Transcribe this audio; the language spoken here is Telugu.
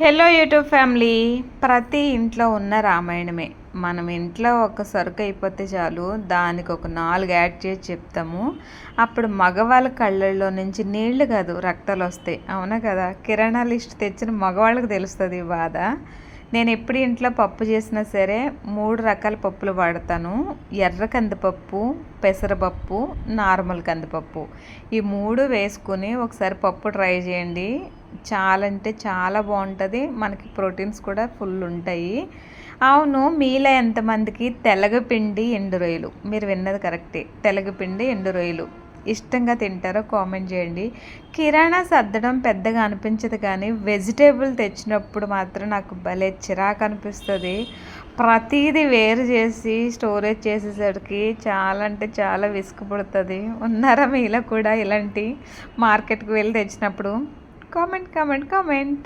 Hello YouTube family. ప్రతి ఇంట్లో ఉన్న రామాయణమే. మనం ఇంట్లో ఒక సరుకు అయిపోతే చాలు దానికి ఒక 4 యాడ్ చేసి చెప్తాము. అప్పుడు మగవాళ్ళ కళ్ళల్లో నుంచి నీళ్లు కాదు రక్తాలు వస్తాయి. అవునా కదా? కిరాణా లిస్ట్ తెచ్చిన మగవాళ్ళకి తెలుస్తుంది ఈ బాధ. నేను ఎప్పుడు ఇంట్లో పప్పు చేసినా సరే 3 రకాల పప్పులు వాడతాను. ఎర్ర కందిపప్పు, పెసరపప్పు, నార్మల్ కందిపప్పు. ఈ 3 వేసుకుని ఒకసారి పప్పు ట్రై చేయండి. చాలా అంటే చాలా బాగుంటుంది. మనకి ప్రోటీన్స్ కూడా ఫుల్ ఉంటాయి. అవును, మీలో ఎంతమందికి తెలగపిండి ఎండు రొయ్యలు, మీరు విన్నది కరెక్టే, తెలగపిండి ఎండు రొయ్యలు ఇష్టంగా తింటారో కామెంట్ చేయండి. కిరాణా సర్దడం పెద్దగా అనిపించదు, కానీ వెజిటేబుల్ తెచ్చినప్పుడు మాత్రం నాకు భలే చిరాకు అనిపిస్తుంది. ప్రతిదీ వేరు చేసి స్టోరేజ్ చేసేసరికి చాలా అంటే చాలా విసుగు పుడుతుంది. ఉన్నారా మీలో కూడా ఇలాంటి మార్కెట్కి వెళ్ళి తెచ్చినప్పుడు? కామెంట్.